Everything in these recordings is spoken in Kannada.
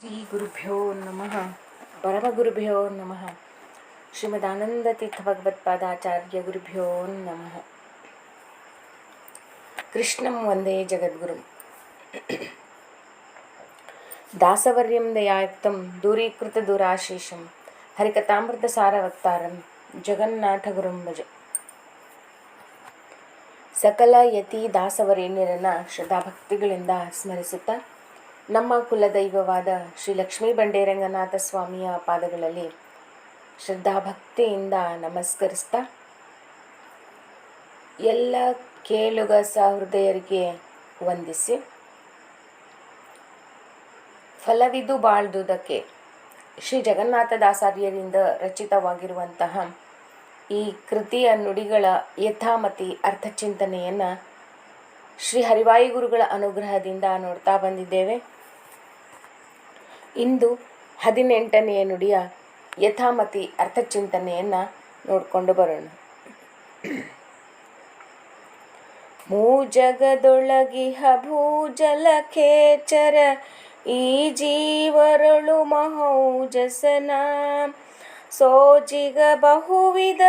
ಶ್ರೀ ಗುರುಭ್ಯೋ ನಮಃ ಪರಮಗುರುಭ್ಯೋ ನಮಃ ಶ್ರೀಮದಾನಂದತೀರ್ಥ ಭಗವತ್ಪಾದಾಚಾರ್ಯ ಗುರುಭ್ಯೋ ನಮಃ. ಕೃಷ್ಣಂ ವಂದೇ ಜಗದ್ಗುರುಂ ದಾಸವರ್ಯಂ ದಯಾಯುಕ್ತಂ ದೂರೀಕೃತ ದುರಾಶೀಷಂ ಹರಿಕಥಾಮೃತ ಸಾರವಕ್ತಾರಂ ಜಗನ್ನಾಥ ಗುರುಂ ಭಜೆ. ಸಕಲ ಯತಿ ದಾಸವರೇಣ್ಯರನ್ನ ಶ್ರದ್ಧಾಭಕ್ತಿಗಳಿಂದ ಸ್ಮರಿಸುತ್ತಾ ನಮ್ಮ ಕುಲದೈವವಾದ ಶ್ರೀ ಲಕ್ಷ್ಮೀ ಬಂಡೇರಂಗನಾಥ ಸ್ವಾಮಿಯ ಪಾದಗಳಲ್ಲಿ ಶ್ರದ್ಧಾಭಕ್ತಿಯಿಂದ ನಮಸ್ಕರಿಸ್ತಾ ಎಲ್ಲ ಕೇಳುಗ ಸಹೃದಯರಿಗೆ ವಂದಿಸಿ, ಫಲವಿದು ಬಾಳ್ದುದಕ್ಕೆ ಶ್ರೀ ಜಗನ್ನಾಥದಾಸಾರ್ಯರಿಂದ ರಚಿತವಾಗಿರುವಂತಹ ಈ ಕೃತಿಯ ನುಡಿಗಳ ಯಥಾಮತಿ ಅರ್ಥಚಿಂತನೆಯನ್ನು ಶ್ರೀ ಹರಿವಾಯುಗುರುಗಳ ಅನುಗ್ರಹದಿಂದ ನೋಡ್ತಾ ಬಂದಿದ್ದೇವೆ. ಇಂದು 18ನೆಯ ನುಡಿಯ ಯಥಾಮತಿ ಅರ್ಥಚಿಂತನೆಯನ್ನು ನೋಡಿಕೊಂಡು ಬರೋಣ. ಮೂಜಗದೊಳಗಿಹ ಭೂಜಲಖೇಚರ ಈ ಜೀವರಳು ಮಹೌಜಸನ ಸೋಜಿಗ ಬಹುವಿಧ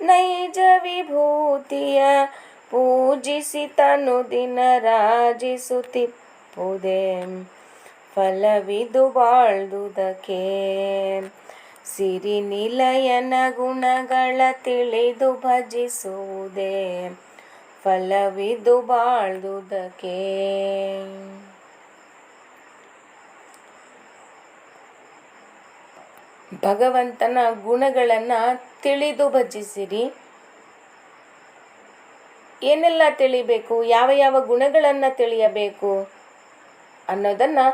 ನೈಜ ವಿಭೂತಿಯ ಪೂಜಿಸಿ ತನು ದಿನ ರಾಜಿಸುತ್ತಿಪ್ಪುದೇ ಫಲವಿದು ಬಾಳ್ದುದಕ್ಕೆ ಸಿರಿ ನಿಲಯನ ಗುಣಗಳ ತಿಳಿದು ಭಜಿಸುವುದೇ ಫಲವಿದು ಬಾಳ್ದುದಕ್ಕೆ. ಭಗವಂತನ ಗುಣಗಳನ್ನು ತಿಳಿದು ಭಜಿಸಿರಿ. ಏನೆಲ್ಲ ತಿಳಿಬೇಕು, ಯಾವ ಯಾವ ಗುಣಗಳನ್ನು ತಿಳಿಯಬೇಕು ಅನ್ನೋದನ್ನು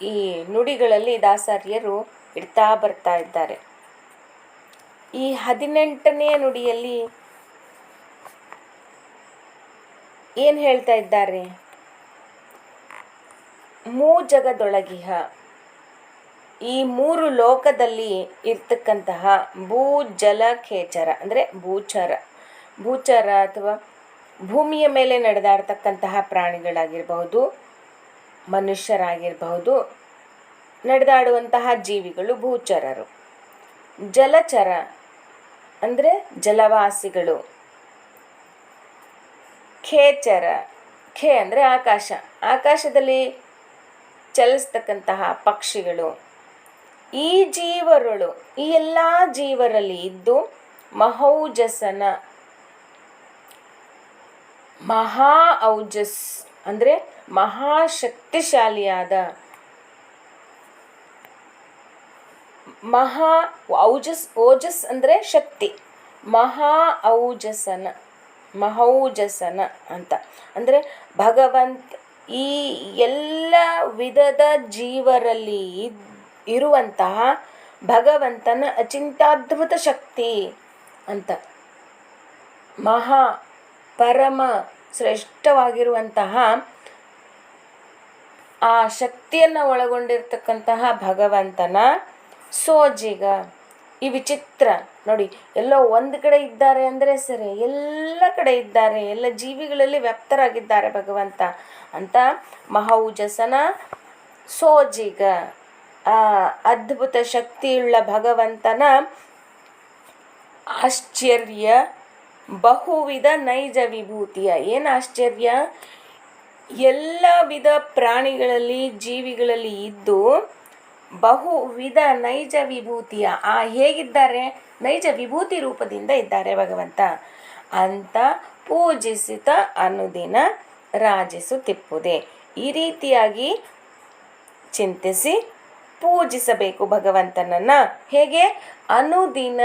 ಈ ನುಡಿಗಳಲ್ಲಿ ದಾಸಾರ್ಯರು ಇಡ್ತಾ ಬರ್ತಾ ಇದ್ದಾರೆ. ಈ 18ನೆಯ ನುಡಿಯಲ್ಲಿ ಏನು ಹೇಳ್ತಾ ಇದ್ದಾರೆ? ಮೂಜಗದೊಳಗಿಹ, ಈ ಮೂರು ಲೋಕದಲ್ಲಿ ಇರ್ತಕ್ಕಂತಹ ಭೂಜಲ ಖೇಚರ ಅಂದರೆ ಭೂಚರ ಅಥವಾ ಭೂಮಿಯ ಮೇಲೆ ನಡೆದಾಡ್ತಕ್ಕಂತಹ ಪ್ರಾಣಿಗಳಾಗಿರಬಹುದು, ಮನುಷ್ಯರಾಗಿರಬಹುದು, ನಡೆದಾಡುವಂತಹ ಜೀವಿಗಳು ಭೂಚರರು. ಜಲಚರ ಅಂದರೆ ಜಲವಾಸಿಗಳು. ಖೇಚರ, ಖೇ ಅಂದರೆ ಆಕಾಶ, ಆಕಾಶದಲ್ಲಿ ಚಲಿಸ್ತಕ್ಕಂತಹ ಪಕ್ಷಿಗಳು. ಈ ಜೀವರುಳು, ಈ ಎಲ್ಲ ಜೀವರಲ್ಲಿ ಇದ್ದು ಮಹೌಜಸನ, ಮಹಾ ಔಜಸ್ ಅಂದರೆ ಮಹಾಶಕ್ತಿಶಾಲಿಯಾದ, ಮಹಾ ಓಜಸ್ ಅಂದರೆ ಶಕ್ತಿ, ಮಹೌಜಸನ ಅಂತ ಅಂದರೆ ಭಗವಂತ ಈ ಎಲ್ಲ ವಿಧದ ಜೀವರಲ್ಲಿ ಇರುವಂತಹ ಭಗವಂತನ ಅಚಿಂತ್ಯದ್ಭುತ ಶಕ್ತಿ ಅಂತ. ಮಹಾ ಪರಮ ಶ್ರೇಷ್ಠವಾಗಿರುವಂತಹ ಆ ಶಕ್ತಿಯನ್ನು ಒಳಗೊಂಡಿರ್ತಕ್ಕಂತಹ ಭಗವಂತನ ಸೋಜಿಗ. ಈ ವಿಚಿತ್ರ ನೋಡಿ, ಎಲ್ಲೋ ಒಂದು ಕಡೆ ಇದ್ದಾರೆ ಅಂದರೆ ಸರಿ, ಎಲ್ಲ ಕಡೆ ಇದ್ದಾರೆ, ಎಲ್ಲ ಜೀವಿಗಳಲ್ಲಿ ವ್ಯಾಪ್ತರಾಗಿದ್ದಾರೆ ಭಗವಂತ ಅಂತ. ಮಹೌಜಸನ ಸೋಜಿಗ, ಆ ಅದ್ಭುತ ಶಕ್ತಿಯುಳ್ಳ ಭಗವಂತನ ಆಶ್ಚರ್ಯ ಬಹುವಿಧ ನೈಜ ವಿಭೂತಿಯ. ಏನು ಆಶ್ಚರ್ಯ? ಎಲ್ಲ ವಿಧ ಪ್ರಾಣಿಗಳಲ್ಲಿ ಜೀವಿಗಳಲ್ಲಿ ಇದ್ದು ಬಹುವಿಧ ನೈಜ ವಿಭೂತಿಯ, ಹೇಗಿದ್ದಾರೆ? ನೈಜ ವಿಭೂತಿ ರೂಪದಿಂದ ಇದ್ದಾರೆ ಭಗವಂತ ಅಂತ ಪೂಜಿಸಿತ ಅನುದಿನ ರಾಜಿಸುತ್ತಿಪ್ಪುದೇ. ಈ ರೀತಿಯಾಗಿ ಚಿಂತಿಸಿ ಪೂಜಿಸಬೇಕು ಭಗವಂತನನ್ನು. ಹೇಗೆ? ಅನುದಿನ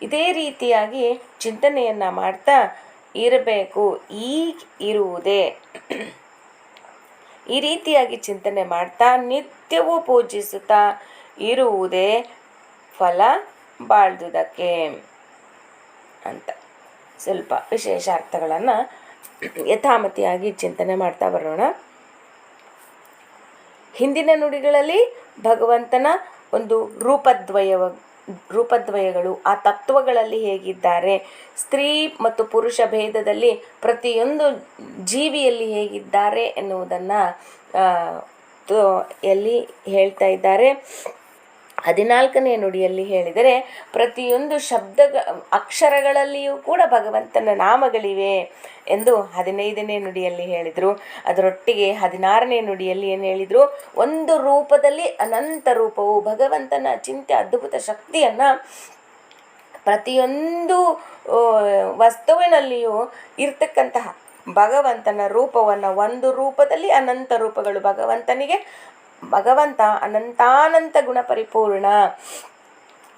ಇದೇ ರೀತಿಯಾಗಿ ಚಿಂತನೆಯನ್ನು ಮಾಡ್ತಾ ಇರಬೇಕು. ಇರುವುದೇ ಈ ರೀತಿಯಾಗಿ ಚಿಂತನೆ ಮಾಡ್ತಾ ನಿತ್ಯವೂ ಪೂಜಿಸುತ್ತಾ ಇರುವುದೇ ಫಲ ಬಾಳ್ದುದಕ್ಕೆ ಅಂತ ಸ್ವಲ್ಪ ವಿಶೇಷ ಅರ್ಥಗಳನ್ನು ಯಥಾಮತಿಯಾಗಿ ಚಿಂತನೆ ಮಾಡ್ತಾ ಬರೋಣ. ಹಿಂದಿನ ನುಡಿಗಳಲ್ಲಿ ಭಗವಂತನ ಒಂದು ರೂಪದ್ವಯಗಳು, ಆ ತತ್ವಗಳಲ್ಲಿ ಹೇಗಿದ್ದಾರೆ, ಸ್ತ್ರೀ ಮತ್ತು ಪುರುಷ ಭೇದದಲ್ಲಿ ಪ್ರತಿಯೊಂದು ಜೀವಿಯಲ್ಲಿ ಹೇಗಿದ್ದಾರೆ ಎನ್ನುವುದನ್ನು ಎಲ್ಲಿ ಹೇಳ್ತಾ ಇದ್ದಾರೆ. 14ನೇ ನುಡಿಯಲ್ಲಿ ಹೇಳಿದರೆ ಪ್ರತಿಯೊಂದು ಅಕ್ಷರಗಳಲ್ಲಿಯೂ ಕೂಡ ಭಗವಂತನ ನಾಮಗಳಿವೆ ಎಂದು 15ನೇ ನುಡಿಯಲ್ಲಿ ಹೇಳಿದರು. ಅದರೊಟ್ಟಿಗೆ 16ನೇ ನುಡಿಯಲ್ಲಿ ಏನು ಹೇಳಿದರು? ಒಂದು ರೂಪದಲ್ಲಿ ಅನಂತ ರೂಪವು ಭಗವಂತನ ಚಿಂತೆ ಅದ್ಭುತ ಶಕ್ತಿಯನ್ನು ಪ್ರತಿಯೊಂದು ವಸ್ತುವಿನಲ್ಲಿಯೂ ಇರ್ತಕ್ಕಂತಹ ಭಗವಂತನ ರೂಪವನ್ನು, ಒಂದು ರೂಪದಲ್ಲಿ ಅನಂತ ರೂಪಗಳು ಭಗವಂತ ಅನಂತಾನಂತ ಗುಣ ಪರಿಪೂರ್ಣ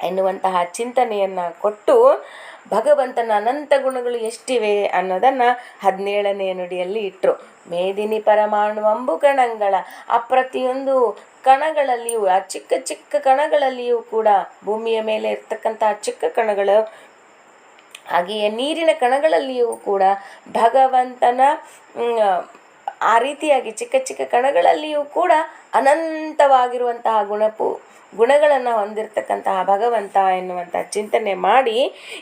ಎನ್ನುವಂತಹ ಚಿಂತನೆಯನ್ನು ಕೊಟ್ಟು ಭಗವಂತನ ಅನಂತ ಗುಣಗಳು ಎಷ್ಟಿವೆ ಅನ್ನೋದನ್ನು 17ನೇ ನುಡಿಯಲ್ಲಿ ಇಟ್ಟರು. ಮೇದಿನಿ ಪರಮಾಣು ಅಂಬು ಕಣಗಳ ಆ ಪ್ರತಿಯೊಂದು ಕಣಗಳಲ್ಲಿಯೂ, ಆ ಚಿಕ್ಕ ಚಿಕ್ಕ ಕಣಗಳಲ್ಲಿಯೂ ಕೂಡ, ಭೂಮಿಯ ಮೇಲೆ ಇರ್ತಕ್ಕಂತಹ ಚಿಕ್ಕ ಕಣಗಳು, ಹಾಗೆಯೇ ನೀರಿನ ಕಣಗಳಲ್ಲಿಯೂ ಕೂಡ ಭಗವಂತನ ಆ ರೀತಿಯಾಗಿ ಚಿಕ್ಕ ಚಿಕ್ಕ ಕಣಗಳಲ್ಲಿಯೂ ಕೂಡ ಅನಂತವಾಗಿರುವಂತಹ ಗುಣಗಳನ್ನು ಹೊಂದಿರತಕ್ಕಂತಹ ಭಗವಂತ ಎನ್ನುವಂಥ ಚಿಂತನೆ ಮಾಡಿ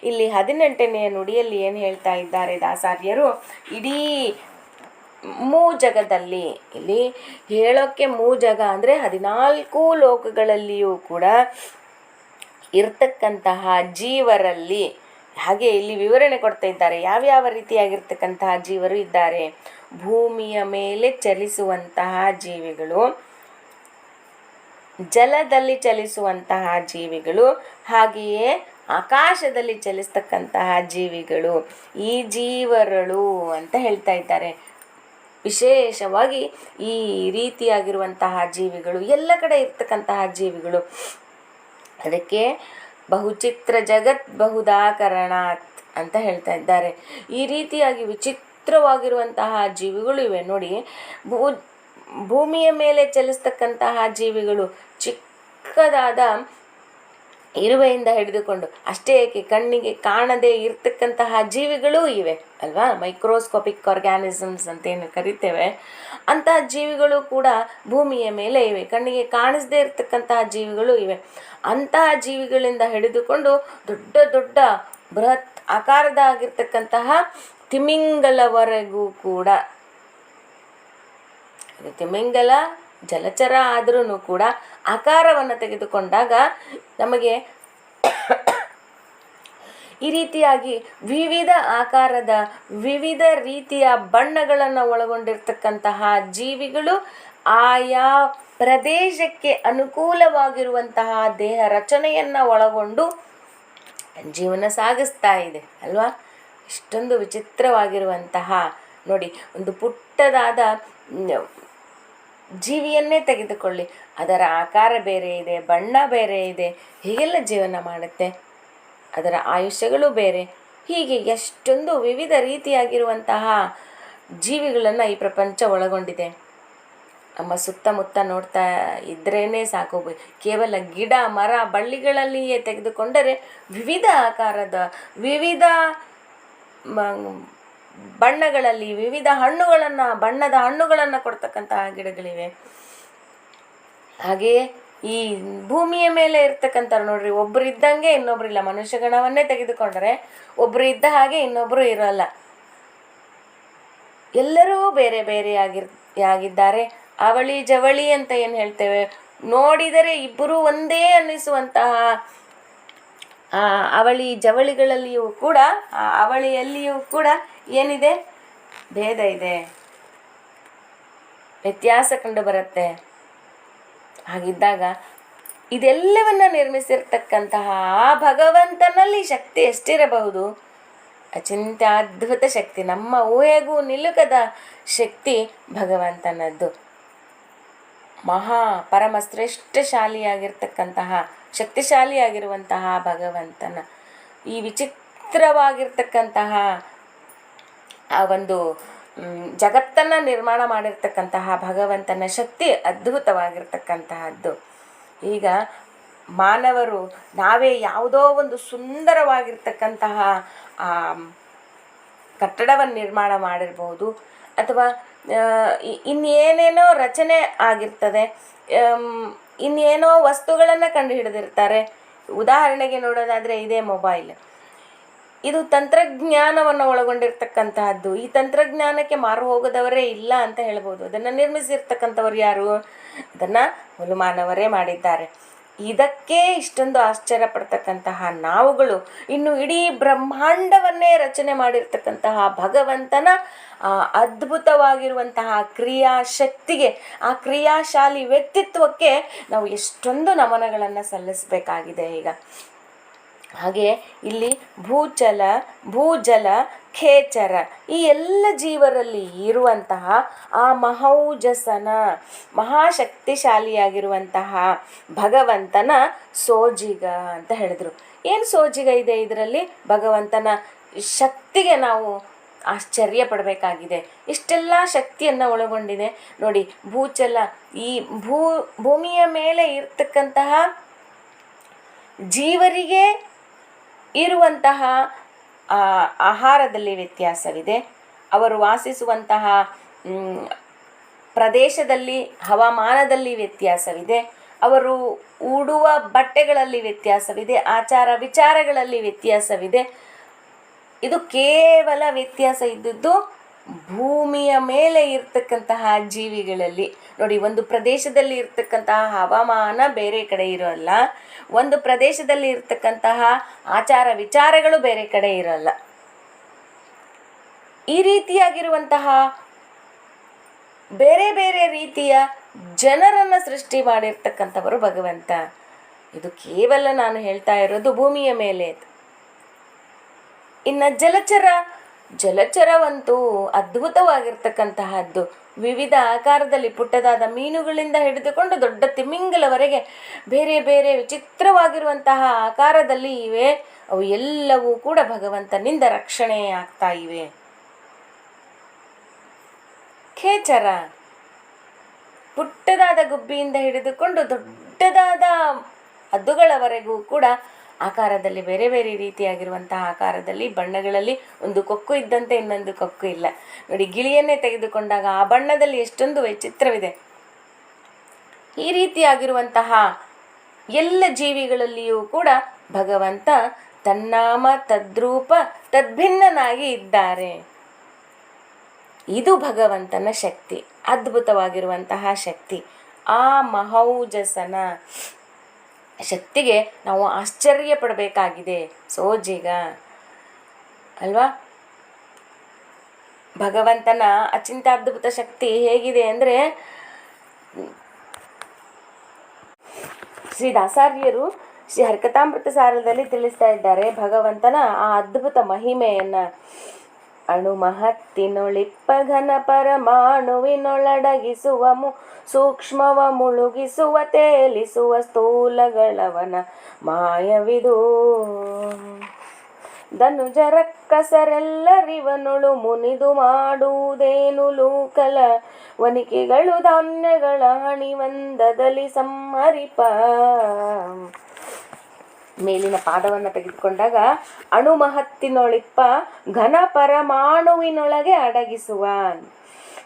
ಇಲ್ಲಿ 18ನೇ ನುಡಿಯಲ್ಲಿ ಏನು ಹೇಳ್ತಾ ಇದ್ದಾರೆ ದಾಸಾರ್ಯರು? ಇಡೀ ಜಗದಲ್ಲಿ, ಇಲ್ಲಿ ಹೇಳೋಕ್ಕೆ ಜಗ ಅಂದರೆ 14 ಲೋಕಗಳಲ್ಲಿಯೂ ಕೂಡ ಇರ್ತಕ್ಕಂತಹ ಜೀವರಲ್ಲಿ, ಹಾಗೆ ಇಲ್ಲಿ ವಿವರಣೆ ಕೊಡ್ತಾ ಇದ್ದಾರೆ ಯಾವ್ಯಾವ ರೀತಿಯಾಗಿರ್ತಕ್ಕಂತಹ ಜೀವರು ಇದ್ದಾರೆ. ಭೂಮಿಯ ಮೇಲೆ ಚಲಿಸುವಂತಹ ಜೀವಿಗಳು, ಜಲದಲ್ಲಿ ಚಲಿಸುವಂತಹ ಜೀವಿಗಳು, ಹಾಗೆಯೇ ಆಕಾಶದಲ್ಲಿ ಚಲಿಸ್ತಕ್ಕಂತಹ ಜೀವಿಗಳು, ಈ ಜೀವಗಳು ಅಂತ ಹೇಳ್ತಾ ಇದ್ದಾರೆ. ವಿಶೇಷವಾಗಿ ಈ ರೀತಿಯಾಗಿರುವಂತಹ ಜೀವಿಗಳು, ಎಲ್ಲ ಕಡೆ ಇರ್ತಕ್ಕಂತಹ ಜೀವಿಗಳು. ಅದಕ್ಕೆ ಬಹುಚಿತ್ರ ಜಗತ್ ಬಹುದಾಕರಣಾತ್ ಅಂತ ಹೇಳ್ತಾ ಇದ್ದಾರೆ. ಈ ರೀತಿಯಾಗಿ ವಿಚಿತ್ರವಾಗಿರುವಂತಹ ಜೀವಿಗಳು ಇವೆ ನೋಡಿ. ಭೂಮಿಯ ಮೇಲೆ ಚಲಿಸ್ತಕ್ಕಂತಹ ಜೀವಿಗಳು ಚಿಕ್ಕದಾದ ಇರುವೆಯಿಂದ ಹಿಡಿದುಕೊಂಡು, ಅಷ್ಟೇ ಏಕೆ ಕಣ್ಣಿಗೆ ಕಾಣದೇ ಇರ್ತಕ್ಕಂತಹ ಜೀವಿಗಳೂ ಇವೆ ಅಲ್ವಾ. ಮೈಕ್ರೋಸ್ಕೋಪಿಕ್ ಆರ್ಗ್ಯಾನಿಸಮ್ಸ್ ಅಂತೇನು ಕರಿತೇವೆ, ಅಂತಹ ಜೀವಿಗಳು ಕೂಡ ಭೂಮಿಯ ಮೇಲೆ ಇವೆ. ಕಣ್ಣಿಗೆ ಕಾಣಿಸದೇ ಇರ್ತಕ್ಕಂತಹ ಜೀವಿಗಳು ಇವೆ. ಅಂತಹ ಜೀವಿಗಳಿಂದ ಹಿಡಿದುಕೊಂಡು ದೊಡ್ಡ ದೊಡ್ಡ ಬೃಹತ್ ಆಕಾರದಾಗಿರ್ತಕ್ಕಂತಹ ತಿಮಿಂಗಲವರೆಗೂ ಕೂಡ, ತಿಮಿಂಗಲ ಜಲಚರ ಆದ್ರೂ ಕೂಡ ಆಕಾರವನ್ನು ತೆಗೆದುಕೊಂಡಾಗ ನಮಗೆ ಈ ರೀತಿಯಾಗಿ ವಿವಿಧ ಆಕಾರದ, ವಿವಿಧ ರೀತಿಯ ಬಣ್ಣಗಳನ್ನು ಒಳಗೊಂಡಿರ್ತಕ್ಕಂತಹ ಜೀವಿಗಳು ಆಯಾ ಪ್ರದೇಶಕ್ಕೆ ಅನುಕೂಲವಾಗಿರುವಂತಹ ದೇಹ ರಚನೆಯನ್ನು ಒಳಗೊಂಡು ಜೀವನ ಸಾಗಿಸ್ತಾ ಇದೆ ಅಲ್ವಾ. ಇಷ್ಟೊಂದು ವಿಚಿತ್ರವಾಗಿರುವಂತಹ ನೋಡಿ, ಒಂದು ಪುಟ್ಟದಾದ ಜೀವಿಯನ್ನೇ ತೆಗೆದುಕೊಳ್ಳಿ, ಅದರ ಆಕಾರ ಬೇರೆ ಇದೆ, ಬಣ್ಣ ಬೇರೆ ಇದೆ, ಹೀಗೆಲ್ಲ ಜೀವನ ಮಾಡುತ್ತೆ. ಅದರ ಆಯುಷ್ಯಗಳು ಬೇರೆ. ಹೀಗೆ ಎಷ್ಟೊಂದು ವಿವಿಧ ರೀತಿಯಾಗಿರುವಂತಹ ಜೀವಿಗಳನ್ನು ಈ ಪ್ರಪಂಚ ಒಳಗೊಂಡಿದೆ. ನಮ್ಮ ಸುತ್ತಮುತ್ತ ನೋಡ್ತಾ ಇದ್ರೇ ಸಾಕು. ಕೇವಲ ಗಿಡ ಮರ ಬಳ್ಳಿಗಳಲ್ಲಿಯೇ ತೆಗೆದುಕೊಂಡರೆ ವಿವಿಧ ಆಕಾರದ, ವಿವಿಧ ಬಣ್ಣಗಳಲ್ಲಿ, ವಿವಿಧ ಬಣ್ಣದ ಹಣ್ಣುಗಳನ್ನು ಕೊಡ್ತಕ್ಕಂತಹ ಗಿಡಗಳಿವೆ. ಹಾಗೆಯೇ ಈ ಭೂಮಿಯ ಮೇಲೆ ಇರ್ತಕ್ಕಂಥ ನೋಡ್ರಿ, ಒಬ್ಬರು ಇದ್ದಂಗೆ ಇನ್ನೊಬ್ರು ಇಲ್ಲ. ಮನುಷ್ಯ ಗಣವನ್ನೇ ತೆಗೆದುಕೊಂಡರೆ ಒಬ್ಬರು ಇದ್ದ ಹಾಗೆ ಇನ್ನೊಬ್ಬರು ಇರೋಲ್ಲ. ಎಲ್ಲರೂ ಬೇರೆ ಬೇರೆಯಾಗಿದ್ದಾರೆ. ಅವಳಿ ಜವಳಿ ಅಂತ ಏನು ಹೇಳ್ತೇವೆ, ನೋಡಿದರೆ ಇಬ್ಬರೂ ಒಂದೇ ಅನ್ನಿಸುವಂತಹ ಅವಳಿ ಜವಳಿಗಳಲ್ಲಿಯೂ ಕೂಡ, ಅವಳಿಯಲ್ಲಿಯೂ ಕೂಡ ಏನಿದೆ? ಭೇದ ಇದೆ, ವ್ಯತ್ಯಾಸ ಕಂಡು ಬರುತ್ತೆ. ಹಾಗಿದ್ದಾಗ ಇದೆಲ್ಲವನ್ನ ನಿರ್ಮಿಸಿರ್ತಕ್ಕಂತಹ ಆ ಭಗವಂತನಲ್ಲಿ ಶಕ್ತಿ ಎಷ್ಟಿರಬಹುದು? ಅಚಿಂತ್ಯ ಅದ್ಭುತ ಶಕ್ತಿ, ನಮ್ಮ ಊಹೆಗೂ ನಿಲುಕದ ಶಕ್ತಿ ಭಗವಂತನದ್ದು. ಪರಮ ಶ್ರೇಷ್ಠಶಾಲಿಯಾಗಿರ್ತಕ್ಕಂತಹ, ಶಕ್ತಿಶಾಲಿಯಾಗಿರುವಂತಹ ಭಗವಂತನ ಈ ವಿಚಿತ್ರವಾಗಿರ್ತಕ್ಕಂತಹ ಆ ಒಂದು ಜಗತ್ತನ್ನು ನಿರ್ಮಾಣ ಮಾಡಿರ್ತಕ್ಕಂತಹ ಭಗವಂತನ ಶಕ್ತಿ ಅದ್ಭುತವಾಗಿರ್ತಕ್ಕಂತಹದ್ದು. ಈಗ ಮಾನವರು ನಾವೇ ಯಾವುದೋ ಒಂದು ಸುಂದರವಾಗಿರ್ತಕ್ಕಂತಹ ಕಟ್ಟಡವನ್ನು ನಿರ್ಮಾಣ ಮಾಡಿರ್ಬೋದು, ಅಥವಾ ಇನ್ನೇನೇನೋ ರಚನೆ ಆಗಿರ್ತದೆ, ಇನ್ನೇನೋ ವಸ್ತುಗಳನ್ನು ಕಂಡು ಹಿಡಿದಿರ್ತಾರೆ. ಉದಾಹರಣೆಗೆ ನೋಡೋದಾದರೆ ಇದೇ ಮೊಬೈಲ್, ಇದು ತಂತ್ರಜ್ಞಾನವನ್ನು ಒಳಗೊಂಡಿರ್ತಕ್ಕಂತಹದ್ದು. ಈ ತಂತ್ರಜ್ಞಾನಕ್ಕೆ ಮಾರು ಹೋಗದವರೇ ಇಲ್ಲ ಅಂತ ಹೇಳ್ಬೋದು. ಅದನ್ನು ನಿರ್ಮಿಸಿರ್ತಕ್ಕಂಥವ್ರು ಯಾರು? ಅದನ್ನು ಹುಲುಮಾನವರೇ ಮಾಡಿದ್ದಾರೆ. ಇದಕ್ಕೆ ಇಷ್ಟೊಂದು ಆಶ್ಚರ್ಯ ಪಡ್ತಕ್ಕಂತಹ ನಾವುಗಳು ಇನ್ನು ಇಡೀ ಬ್ರಹ್ಮಾಂಡವನ್ನೇ ರಚನೆ ಮಾಡಿರ್ತಕ್ಕಂತಹ ಭಗವಂತನ ಅದ್ಭುತವಾಗಿರುವಂತಹ ಕ್ರಿಯಾಶಕ್ತಿಗೆ, ಆ ಕ್ರಿಯಾಶಾಲಿ ವ್ಯಕ್ತಿತ್ವಕ್ಕೆ ನಾವು ಎಷ್ಟೊಂದು ನಮನಗಳನ್ನು ಸಲ್ಲಿಸಬೇಕಾಗಿದೆ. ಈಗ ಹಾಗೆ ಇಲ್ಲಿ ಭೂಜಲ ಖೇಚರ ಈ ಎಲ್ಲ ಜೀವರಲ್ಲಿ ಇರುವಂತಹ ಆ ಮಹೌಜಸನ ಮಹಾಶಕ್ತಿಶಾಲಿಯಾಗಿರುವಂತಹ ಭಗವಂತನ ಸೋಜಿಗ ಅಂತ ಹೇಳಿದ್ರು. ಏನು ಸೋಜಿಗ ಇದೆ ಇದರಲ್ಲಿ? ಭಗವಂತನ ಶಕ್ತಿಗೆ ನಾವು ಆಶ್ಚರ್ಯ ಪಡಬೇಕಾಗಿದೆ. ಇಷ್ಟೆಲ್ಲ ಶಕ್ತಿಯನ್ನು ಒಳಗೊಂಡಿದೆ ನೋಡಿ. ಭೂಚಲ ಈ ಭೂಮಿಯ ಮೇಲೆ ಇರ್ತಕ್ಕಂತಹ ಜೀವರಿಗೆ ಇರುವಂತಹ ಆಹಾರದಲ್ಲಿ ವ್ಯತ್ಯಾಸವಿದೆ. ಅವರು ವಾಸಿಸುವಂತಹ ಪ್ರದೇಶದಲ್ಲಿ, ಹವಾಮಾನದಲ್ಲಿ ವ್ಯತ್ಯಾಸವಿದೆ. ಅವರು ಉಡುವ ಬಟ್ಟೆಗಳಲ್ಲಿ ವ್ಯತ್ಯಾಸವಿದೆ. ಆಚಾರ ವಿಚಾರಗಳಲ್ಲಿ ವ್ಯತ್ಯಾಸವಿದೆ. ಇದು ಕೇವಲ ವ್ಯತ್ಯಾಸ ಇದ್ದದ್ದು ಭೂಮಿಯ ಮೇಲೆ ಇರ್ತಕ್ಕಂತಹ ಜೀವಿಗಳಲ್ಲಿ. ನೋಡಿ, ಒಂದು ಪ್ರದೇಶದಲ್ಲಿ ಇರ್ತಕ್ಕಂತಹ ಹವಾಮಾನ ಬೇರೆ ಕಡೆ ಇರೋಲ್ಲ, ಒಂದು ಪ್ರದೇಶದಲ್ಲಿ ಇರ್ತಕ್ಕಂತಹ ಆಚಾರ ವಿಚಾರಗಳು ಬೇರೆ ಕಡೆ ಇರೋಲ್ಲ. ಈ ರೀತಿಯಾಗಿರುವಂತಹ ಬೇರೆ ಬೇರೆ ರೀತಿಯ ಜನರನ್ನು ಸೃಷ್ಟಿ ಮಾಡಿರ್ತಕ್ಕಂಥವರು ಭಗವಂತ. ಇದು ಕೇವಲ ನಾನು ಹೇಳ್ತಾ ಇರೋದು ಭೂಮಿಯ ಮೇಲೆ. ಇನ್ನು ಜಲಚರವಂತೂ ಅದ್ಭುತವಾಗಿರ್ತಕ್ಕಂತಹದ್ದು. ವಿವಿಧ ಆಕಾರದಲ್ಲಿ ಪುಟ್ಟದಾದ ಮೀನುಗಳಿಂದ ಹಿಡಿದುಕೊಂಡು ದೊಡ್ಡ ತಿಮಿಂಗಲವರೆಗೆ ಬೇರೆ ಬೇರೆ ವಿಚಿತ್ರವಾಗಿರುವಂತಹ ಆಕಾರದಲ್ಲಿ ಇವೆ. ಅವು ಎಲ್ಲವೂ ಕೂಡ ಭಗವಂತನಿಂದ ರಕ್ಷಣೆ ಆಗ್ತಾ ಇವೆ. ಖೇಚರ ಪುಟ್ಟದಾದ ಗುಬ್ಬಿಯಿಂದ ಹಿಡಿದುಕೊಂಡು ದೊಡ್ಡದಾದ ಹದ್ದುಗಳವರೆಗೂ ಕೂಡ ಆಕಾರದಲ್ಲಿ ಬೇರೆ ಬೇರೆ ರೀತಿಯಾಗಿರುವಂತಹ ಆಕಾರದಲ್ಲಿ, ಬಣ್ಣಗಳಲ್ಲಿ ಒಂದು ಕೊಕ್ಕು ಇದ್ದಂತೆ ಇನ್ನೊಂದು ಕೊಕ್ಕು ಇಲ್ಲ. ನೋಡಿ, ಗಿಳಿಯನ್ನೇ ತೆಗೆದುಕೊಂಡಾಗ ಆ ಬಣ್ಣದಲ್ಲಿ ಎಷ್ಟೊಂದು ವೈಚಿತ್ರವಿದೆ. ಈ ರೀತಿಯಾಗಿರುವಂತಹ ಎಲ್ಲ ಜೀವಿಗಳಲ್ಲಿಯೂ ಕೂಡ ಭಗವಂತ ತನ್ನಾಮ ತದ್ರೂಪ ತದ್ಭಿನ್ನನಾಗಿ ಇದ್ದಾರೆ. ಇದು ಭಗವಂತನ ಶಕ್ತಿ, ಅದ್ಭುತವಾಗಿರುವಂತಹ ಶಕ್ತಿ. ಆ ಮಹೌಜಸನ ಶಕ್ತಿಗೆ ನಾವು ಆಶ್ಚರ್ಯ ಪಡಬೇಕಾಗಿದೆ. ಸೋಜಿಗ ಅಲ್ವಾ? ಭಗವಂತನ ಅಚಿಂತ್ಯದ್ಭುತ ಶಕ್ತಿ ಹೇಗಿದೆ ಅಂದರೆ, ಶ್ರೀ ದಾಸಾರ್ಯರು ಶ್ರೀ ಹರಿಕಥಾಮೃತ ಸಾರದಲ್ಲಿ ತಿಳಿಸ್ತಾ ಇದ್ದಾರೆ ಭಗವಂತನ ಆ ಅದ್ಭುತ ಮಹಿಮೆಯನ್ನು. ಅಣು ಮಹತ್ತಿನೊಳಿಪ್ಪ ಘನ ಪರಮಾಣುವಿನೊಳಡಗಿಸುವ ಸೂಕ್ಷ್ಮವ ಮುಳುಗಿಸುವ ತೇಲಿಸುವ ಸ್ಥೂಲಗಳವನ ಮಾಯವಿದು. ಧನುಜರಕ್ಕಸರೆಲ್ಲರಿವನುಳು ಮುನಿದು ಮಾಡುವುದೇನು ಲೂಕಲ ವನಿಕೆಗಳು ಧಾನ್ಯಗಳ ಹಣಿವಂದದಲ್ಲಿ ಸಂಹರಿಪ. ಮೇಲಿನ ಪಾದವನ್ನು ತೆಗೆದುಕೊಂಡಾಗ ಅಣು ಮಹತ್ತಿನೊಳಿಪ್ಪ ಘನ ಪರಮಾಣುವಿನೊಳಗೆ ಅಡಗಿಸುವ.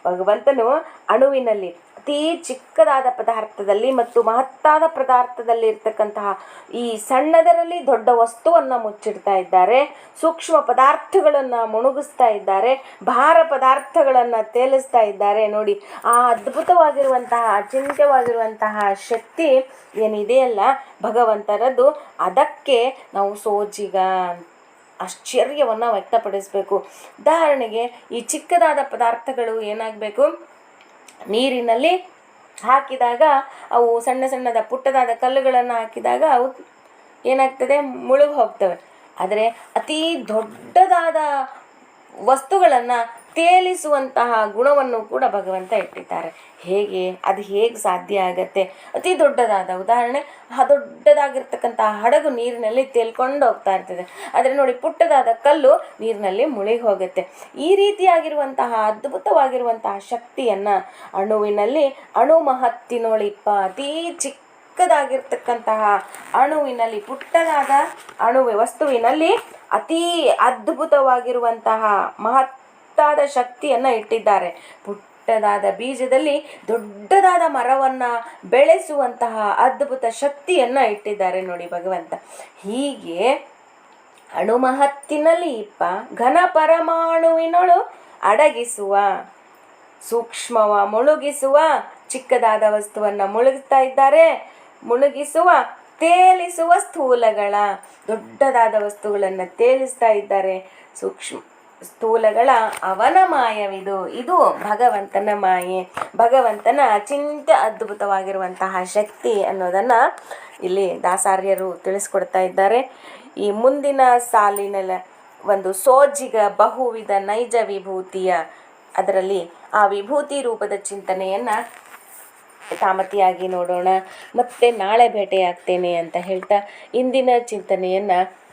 ಭಗವಂತನು ಅಣುವಿನಲ್ಲಿ, ಅತೀ ಚಿಕ್ಕದಾದ ಪದಾರ್ಥದಲ್ಲಿ ಮತ್ತು ಮಹತ್ತಾದ ಪದಾರ್ಥದಲ್ಲಿ ಇರ್ತಕ್ಕಂತಹ ಈ ಸಣ್ಣದರಲ್ಲಿ ದೊಡ್ಡ ವಸ್ತುವನ್ನು ಮುಚ್ಚಿಡ್ತಾ ಇದ್ದಾರೆ. ಸೂಕ್ಷ್ಮ ಪದಾರ್ಥಗಳನ್ನು ಮುಣುಗಿಸ್ತಾ ಇದ್ದಾರೆ. ಭಾರ ಪದಾರ್ಥಗಳನ್ನು ತೇಲಿಸ್ತಾ ಇದ್ದಾರೆ. ನೋಡಿ, ಆ ಅದ್ಭುತವಾಗಿರುವಂತಹ ಅಚಿಂತ್ಯವಾಗಿರುವಂತಹ ಶಕ್ತಿ ಏನಿದೆಯಲ್ಲ ಭಗವಂತನದ್ದು, ಅದಕ್ಕೆ ನಾವು ಸೋಜಿಗ ಆಶ್ಚರ್ಯವನ್ನು ವ್ಯಕ್ತಪಡಿಸಬೇಕು. ಉದಾಹರಣೆಗೆ, ಈ ಚಿಕ್ಕದಾದ ಪದಾರ್ಥಗಳು ಏನಾಗಬೇಕು, ನೀರಿನಲ್ಲಿ ಹಾಕಿದಾಗ ಅವು ಸಣ್ಣ ಸಣ್ಣದ ಪುಟ್ಟದಾದ ಕಲ್ಲುಗಳನ್ನು ಹಾಕಿದಾಗ ಅವು ಏನಾಗ್ತದೆ, ಮುಳುಗಿ ಹೋಗ್ತವೆ. ಆದರೆ ಅತೀ ದೊಡ್ಡದಾದ ವಸ್ತುಗಳನ್ನು ತೇಲಿಸುವಂತಹ ಗುಣವನ್ನು ಕೂಡ ಭಗವಂತ ಇಟ್ಟಿದ್ದಾರೆ. ಅದು ಹೇಗೆ ಸಾಧ್ಯ ಆಗತ್ತೆ? ಅತಿ ದೊಡ್ಡದಾದ ಉದಾಹರಣೆ, ದೊಡ್ಡದಾಗಿರ್ತಕ್ಕಂತಹ ಹಡಗು ನೀರಿನಲ್ಲಿ ತೇಲ್ಕೊಂಡು ಹೋಗ್ತಾ ಇರ್ತದೆ. ಆದರೆ ನೋಡಿ, ಪುಟ್ಟದಾದ ಕಲ್ಲು ನೀರಿನಲ್ಲಿ ಮುಳುಗಿ ಹೋಗುತ್ತೆ. ಈ ರೀತಿಯಾಗಿರುವಂತಹ ಅದ್ಭುತವಾಗಿರುವಂತಹ ಶಕ್ತಿಯನ್ನು ಅಣುವಿನಲ್ಲಿ, ಅಣು ಮಹತ್ತಿನೊಳಿಪ್ಪ ಅತೀ ಚಿಕ್ಕದಾಗಿರ್ತಕ್ಕಂತಹ ಅಣುವಿನಲ್ಲಿ, ಪುಟ್ಟದಾದ ವಸ್ತುವಿನಲ್ಲಿ ಅತೀ ಅದ್ಭುತವಾಗಿರುವಂತಹ ಮಹತ್ತಾದ ಶಕ್ತಿಯನ್ನು ಇಟ್ಟಿದ್ದಾರೆ. ಪುಟ್ಟದಾದ ಬೀಜದಲ್ಲಿ ದೊಡ್ಡದಾದ ಮರವನ್ನು ಬೆಳೆಸುವಂತಹ ಅದ್ಭುತ ಶಕ್ತಿಯನ್ನು ಇಟ್ಟಿದ್ದಾರೆ ನೋಡಿ ಭಗವಂತ. ಹೀಗೆ ಅಣುಮಹತ್ತಿನಲ್ಲಿ ಇಪ್ಪ ಘನ ಪರಮಾಣುವಿನೊಳು ಅಡಗಿಸುವ, ಸೂಕ್ಷ್ಮವ ಮುಳುಗಿಸುವ, ಚಿಕ್ಕದಾದ ವಸ್ತುವನ್ನು ಮುಳುಗ್ತಾ ಇದ್ದಾರೆ. ಮುಳುಗಿಸುವ ತೇಲಿಸುವ ಸ್ಥೂಲಗಳ, ದೊಡ್ಡದಾದ ವಸ್ತುಗಳನ್ನು ತೇಲಿಸ್ತಾ ಇದ್ದಾರೆ. ಸೂಕ್ಷ್ಮ ಸ್ಥೂಲಗಳ ಅವನ ಮಾಯವಿದು. ಇದು ಭಗವಂತನ ಮಾಯೆ, ಭಗವಂತನ ಅಚಿಂತ್ಯ ಅದ್ಭುತವಾಗಿರುವಂತಹ ಶಕ್ತಿ ಅನ್ನೋದನ್ನು ಇಲ್ಲಿ ದಾಸಾರ್ಯರು ತಿಳಿಸ್ಕೊಡ್ತಾ ಇದ್ದಾರೆ. ಈ ಮುಂದಿನ ಸಾಲಿನ ಒಂದು ಸೋಜಿಗ ಬಹುವಿಧ ನೈಜ ವಿಭೂತಿಯ, ಅದರಲ್ಲಿ ಆ ವಿಭೂತಿ ರೂಪದ ಚಿಂತನೆಯನ್ನು ಯಥಾಮತಿಯಾಗಿ ನೋಡೋಣ. ಮತ್ತೆ ನಾಳೆ ಭೇಟಿಯಾಗ್ತೇನೆ ಅಂತ ಹೇಳ್ತಾ ಇಂದಿನ ಚಿಂತನೆಯನ್ನು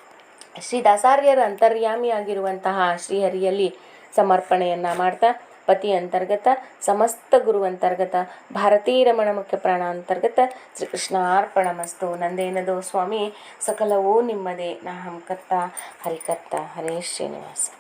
ಶ್ರೀ ದಾಸಾರ್ಯರ ಅಂತರ್ಯಾಮಿಯಾಗಿರುವಂತಹ ಶ್ರೀಹರಿಯಲ್ಲಿ ಸಮರ್ಪಣೆಯನ್ನು ಮಾಡ್ತಾ, ಪತಿ ಅಂತರ್ಗತ, ಸಮಸ್ತ ಗುರು ಅಂತರ್ಗತ, ಭಾರತೀ ರಮಣ ಮುಖ್ಯ ಪ್ರಾಣ ಅಂತರ್ಗತ, ಶ್ರೀಕೃಷ್ಣಾರ್ಪಣಮಸ್ತು. ನಂದೇನದೋ ಸ್ವಾಮಿ, ಸಕಲವೂ ನಿಮ್ಮದೇ, ನಾಹಂ ಕರ್ತ ಹರಿಕರ್ತ. ಹರೇ ಶ್ರೀನಿವಾಸ.